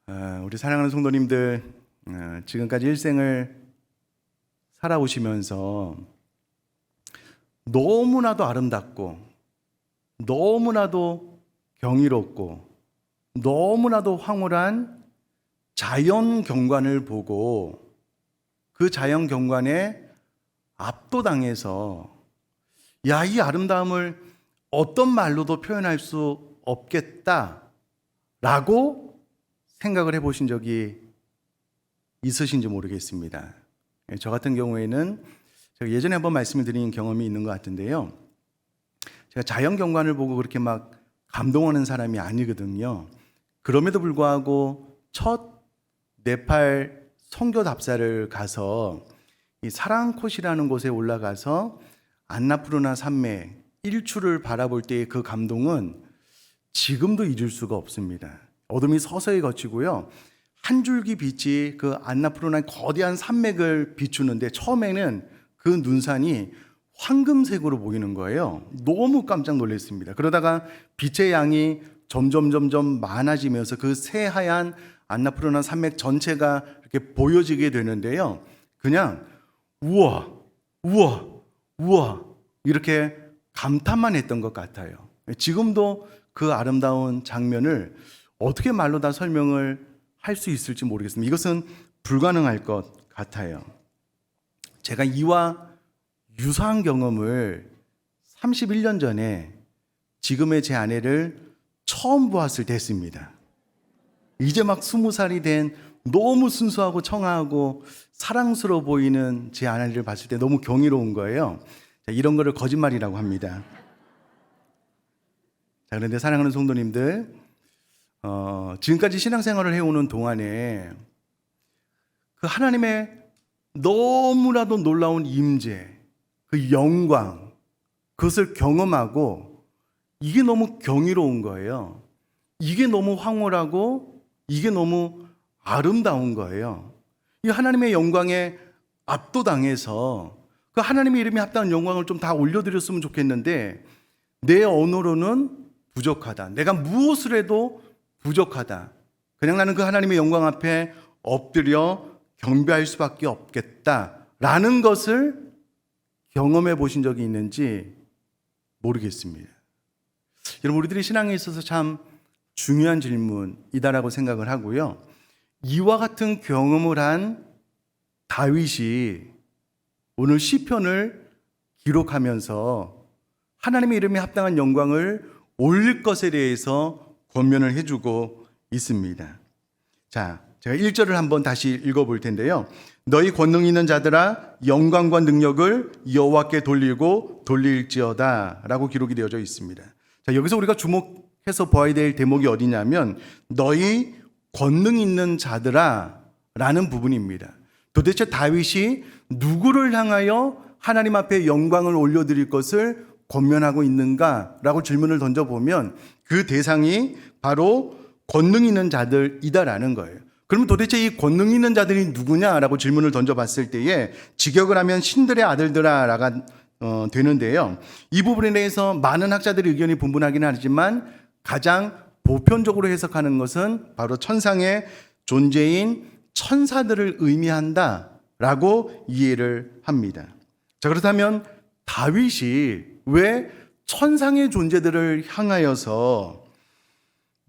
우리 사랑하는 성도님들, 지금까지 일생을 살아오시면서 너무나도 아름답고 너무나도 경이롭고 너무나도 황홀한 자연 경관을 보고 그 자연 경관에 압도당해서 야, 이 아름다움을 어떤 말로도 표현할 수 없겠다라고 생각을 해보신 적이 있으신지 모르겠습니다. 저 같은 경우에는 제가 예전에 한번 말씀을 드린 경험이 있는 것 같은데요. 제가 자연 경관을 보고 그렇게 막 감동하는 사람이 아니거든요. 그럼에도 불구하고 첫 네팔 선교 답사를 가서 이 사랑콧이라는 곳에 올라가서 안나푸르나 산맥 일출을 바라볼 때의 그 감동은 지금도 잊을 수가 없습니다. 어둠이 서서히 걷히고요. 한 줄기 빛이 그 안나푸르나 거대한 산맥을 비추는데 처음에는 그 눈산이 황금색으로 보이는 거예요. 너무 깜짝 놀랐습니다. 그러다가 빛의 양이 점점 많아지면서 그 새하얀 안나푸르나 산맥 전체가 이렇게 보여지게 되는데요. 그냥 우와 이렇게 감탄만 했던 것 같아요. 지금도 그 아름다운 장면을 어떻게 말로 다 설명을 할 수 있을지 모르겠습니다. 이것은 불가능할 것 같아요. 제가 이와 유사한 경험을 31년 전에 지금의 제 아내를 처음 보았을 때 했습니다. 이제 막 20살이 된 너무 순수하고 청아하고 사랑스러워 보이는 제 아내를 봤을 때 너무 경이로운 거예요. 이런 거를 거짓말이라고 합니다. 자, 그런데 사랑하는 성도님들, 지금까지 신앙생활을 해오는 동안에 그 하나님의 너무나도 놀라운 임재, 그 영광, 그것을 경험하고 이게 너무 경이로운 거예요. 이게 너무 황홀하고 이게 너무 아름다운 거예요. 이 하나님의 영광에 압도당해서 그 하나님의 이름에 합당한 영광을 좀 다 올려드렸으면 좋겠는데 내 언어로는 부족하다. 내가 무엇을 해도 부족하다. 그냥 나는 그 하나님의 영광 앞에 엎드려 경배할 수밖에 없겠다라는 것을 경험해 보신 적이 있는지 모르겠습니다. 여러분, 우리들이 신앙에 있어서 참 중요한 질문이다라고 생각을 하고요. 이와 같은 경험을 한 다윗이 오늘 시편을 기록하면서 하나님의 이름에 합당한 영광을 올릴 것에 대해서 권면을 해주고 있습니다. 자, 제가 1절을 한번 다시 읽어볼 텐데요. 너희 권능 있는 자들아 영광과 능력을 여호와께 돌리고 돌릴지어다 라고 기록이 되어져 있습니다. 자, 여기서 우리가 주목해서 보아야 될 대목이 어디냐면 너희 권능 있는 자들아 라는 부분입니다. 도대체 다윗이 누구를 향하여 하나님 앞에 영광을 올려드릴 것을 권면하고 있는가라고 질문을 던져보면 그 대상이 바로 권능 있는 자들이다라는 거예요. 그러면 도대체 이 권능 있는 자들이 누구냐라고 질문을 던져봤을 때에 직역을 하면 신들의 아들들아라가 되는데요. 이 부분에 대해서 많은 학자들의 의견이 분분하긴 하지만 가장 보편적으로 해석하는 것은 바로 천상의 존재인 천사들을 의미한다라고 이해를 합니다. 자, 그렇다면 다윗이 왜 천상의 존재들을 향하여서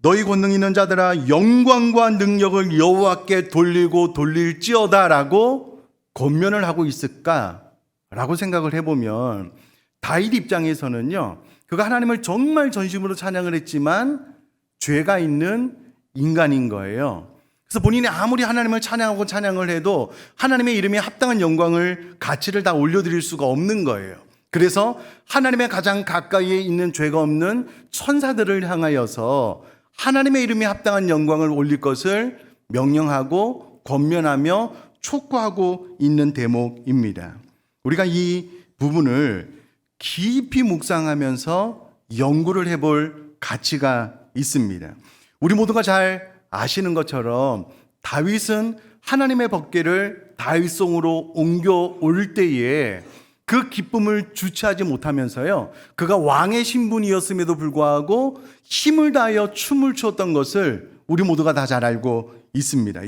너희 권능 있는 자들아 영광과 능력을 여호와께 돌리고 돌릴지어다라고 권면을 하고 있을까라고 생각을 해보면 다윗 입장에서는요, 그가 하나님을 정말 전심으로 찬양을 했지만 죄가 있는 인간인 거예요. 그래서 본인이 아무리 하나님을 찬양하고 찬양을 해도 하나님의 이름에 합당한 영광을 가치를 다 올려드릴 수가 없는 거예요. 그래서 하나님의 가장 가까이에 있는 죄가 없는 천사들을 향하여서 하나님의 이름에 합당한 영광을 올릴 것을 명령하고 권면하며 촉구하고 있는 대목입니다. 우리가 이 부분을 깊이 묵상하면서 연구를 해볼 가치가 있습니다. 우리 모두가 잘 아시는 것처럼 다윗은 하나님의 법궤를 다윗성으로 옮겨올 때에 그 기쁨을 주체하지 못하면서요, 그가 왕의 신분이었음에도 불구하고 힘을 다하여 춤을 추었던 것을 우리 모두가 다 잘 알고 있습니다.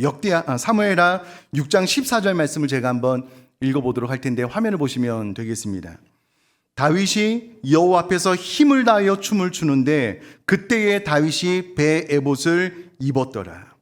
사무엘하 6장 14절 말씀을 제가 한번 읽어보도록 할 텐데 화면을 보시면 되겠습니다. 다윗이 여호와 앞에서 힘을 다하여 춤을 추는데 그때에 다윗이 배 에봇을 입었더라.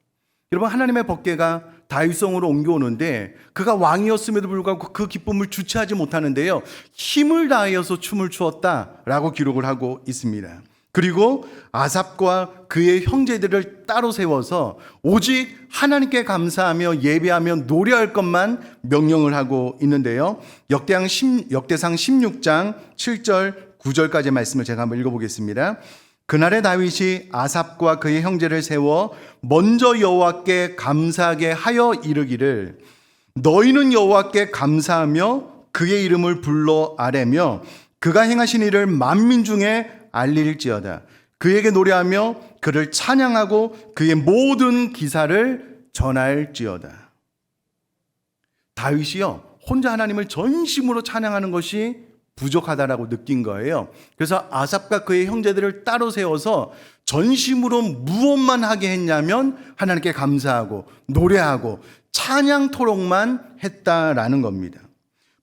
여러분, 하나님의 법궤가 다윗성으로 옮겨오는데 그가 왕이었음에도 불구하고 그 기쁨을 주체하지 못하는데요, 힘을 다하여서 춤을 추었다라고 기록을 하고 있습니다. 그리고 아삽과 그의 형제들을 따로 세워서 오직 하나님께 감사하며 예배하며 노래할 것만 명령을 하고 있는데요, 역대상 16장 7절 9절까지의 말씀을 제가 한번 읽어보겠습니다. 그날에 다윗이 아삽과 그의 형제를 세워 먼저 여호와께 감사하게 하여 이르기를, 너희는 여호와께 감사하며 그의 이름을 불러 아뢰며 그가 행하신 일을 만민 중에 알릴지어다. 그에게 노래하며 그를 찬양하고 그의 모든 기사를 전할지어다. 다윗이요, 혼자 하나님을 전심으로 찬양하는 것이 부족하다라고 느낀 거예요. 그래서 아삽과 그의 형제들을 따로 세워서 전심으로 무엇만 하게 했냐면 하나님께 감사하고 노래하고 찬양토록만 했다라는 겁니다.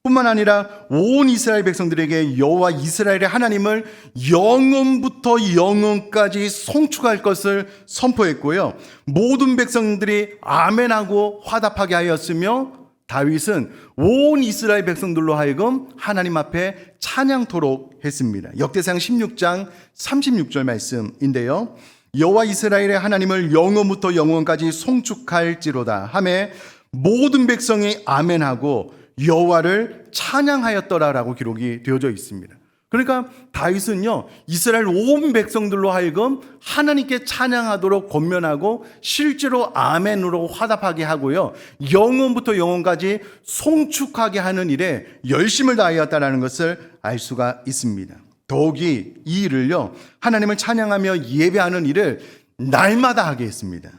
뿐만 아니라 온 이스라엘 백성들에게 여호와 이스라엘의 하나님을 영원부터 영원까지 송축할 것을 선포했고요, 모든 백성들이 아멘하고 화답하게 하였으며 다윗은 온 이스라엘 백성들로 하여금 하나님 앞에 찬양토록 했습니다. 역대상 16장 36절 말씀인데요, 여호와 이스라엘의 하나님을 영원부터 영원까지 송축할지로다 하매 모든 백성이 아멘하고 여호와를 찬양하였더라라고 기록이 되어져 있습니다. 그러니까 다윗은요, 이스라엘 온 백성들로 하여금 하나님께 찬양하도록 권면하고 실제로 아멘으로 화답하게 하고요, 영원부터 영원까지 송축하게 하는 일에 열심을 다하였다는 것을 알 수가 있습니다. 더욱이 이 일을요, 하나님을 찬양하며 예배하는 일을 날마다 하게 했습니다.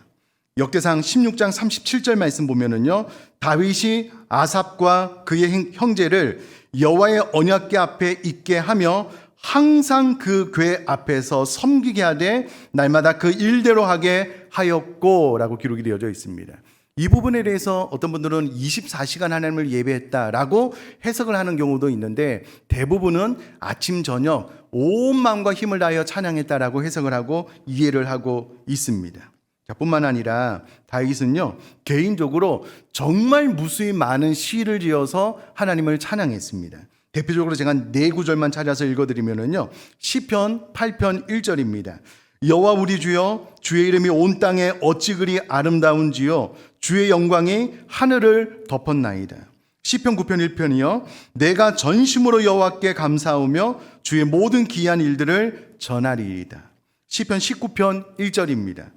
역대상 16장 37절 말씀 보면은요, 다윗이 아삽과 그의 형제를 여호와의 언약궤 앞에 있게 하며 항상 그 궤 앞에서 섬기게 하되 날마다 그 일대로 하게 하였고라고 기록이 되어져 있습니다. 이 부분에 대해서 어떤 분들은 24시간 하나님을 예배했다라고 해석을 하는 경우도 있는데, 대부분은 아침 저녁 온 마음과 힘을 다하여 찬양했다라고 해석을 하고 이해를 하고 있습니다. 뿐만 아니라 다윗은요, 개인적으로 정말 무수히 많은 시를 지어서 하나님을 찬양했습니다. 대표적으로 제가 4구절만 찾아서 읽어드리면요, 시편 8편 1절입니다. 여호와 우리 주여, 주의 이름이 온 땅에 어찌 그리 아름다운지요, 주의 영광이 하늘을 덮었나이다. 시편 9편 1편이요, 내가 전심으로 여호와께 감사하며 주의 모든 기이한 일들을 전하리이다. 시편 19편 1절입니다.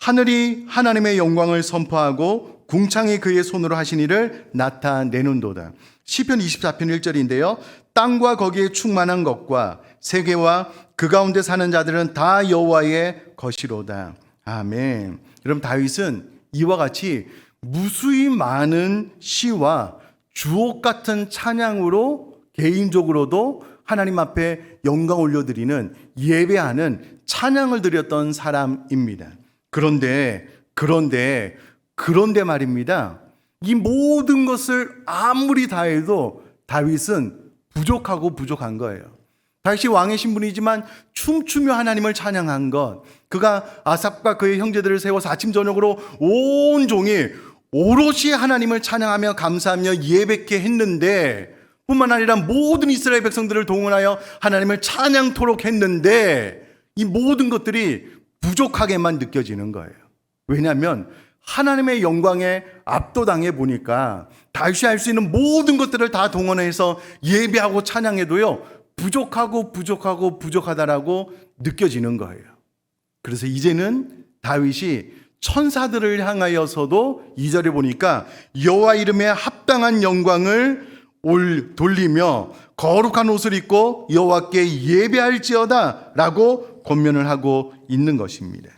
하늘이 하나님의 영광을 선포하고 궁창이 그의 손으로 하신 일을 나타내는도다. 시편 24편 1절인데요, 땅과 거기에 충만한 것과 세계와 그 가운데 사는 자들은 다 여호와의 것이로다. 아멘. 여러분, 다윗은 이와 같이 무수히 많은 시와 주옥 같은 찬양으로 개인적으로도 하나님 앞에 영광 올려드리는, 예배하는, 찬양을 드렸던 사람입니다. 그런데 말입니다, 이 모든 것을 아무리 다해도 다윗은 부족한 거예요. 다윗이 왕의 신분이지만 춤추며 하나님을 찬양한 것, 그가 아삽과 그의 형제들을 세워서 아침 저녁으로 온 종일 오롯이 하나님을 찬양하며 감사하며 예배케 했는데, 뿐만 아니라 모든 이스라엘 백성들을 동원하여 하나님을 찬양토록 했는데, 이 모든 것들이 부족하게만 느껴지는 거예요. 왜냐하면 하나님의 영광에 압도당해 보니까 다윗이 할 수 있는 모든 것들을 다 동원해서 예배하고 찬양해도요, 부족하다라고 느껴지는 거예요. 그래서 이제는 다윗이 천사들을 향하여서도 2절에 보니까 여호와 이름에 합당한 영광을 돌리며 거룩한 옷을 입고 여호와께 예배할지어다 라고 권면을 하고 있는 것입니다.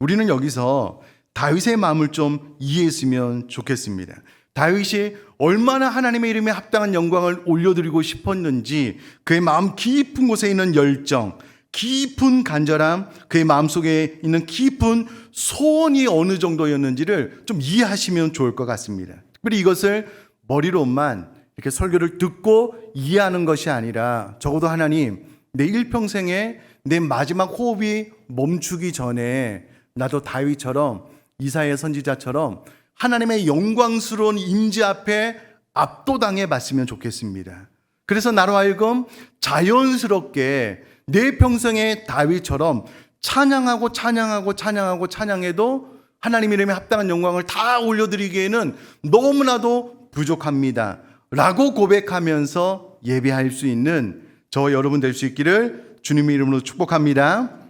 우리는 여기서 다윗의 마음을 좀 이해했으면 좋겠습니다. 다윗이 얼마나 하나님의 이름에 합당한 영광을 올려드리고 싶었는지, 그의 마음 깊은 곳에 있는 열정, 깊은 간절함, 그의 마음속에 있는 깊은 소원이 어느 정도였는지를 좀 이해하시면 좋을 것 같습니다. 특별히 이것을 머리로만 이렇게 설교를 듣고 이해하는 것이 아니라 적어도 하나님, 내 일평생에 내 마지막 호흡이 멈추기 전에 나도 다윗처럼, 이사야 선지자처럼 하나님의 영광스러운 임재 앞에 압도당해 봤으면 좋겠습니다. 그래서 나로 하여금 자연스럽게 내 평생의 다윗처럼 찬양하고 찬양하고 찬양하고 찬양해도 하나님 이름에 합당한 영광을 다 올려드리기에는 너무나도 부족합니다 라고 고백하면서 예배할 수 있는 저 여러분 될 수 있기를 주님의 이름으로 축복합니다.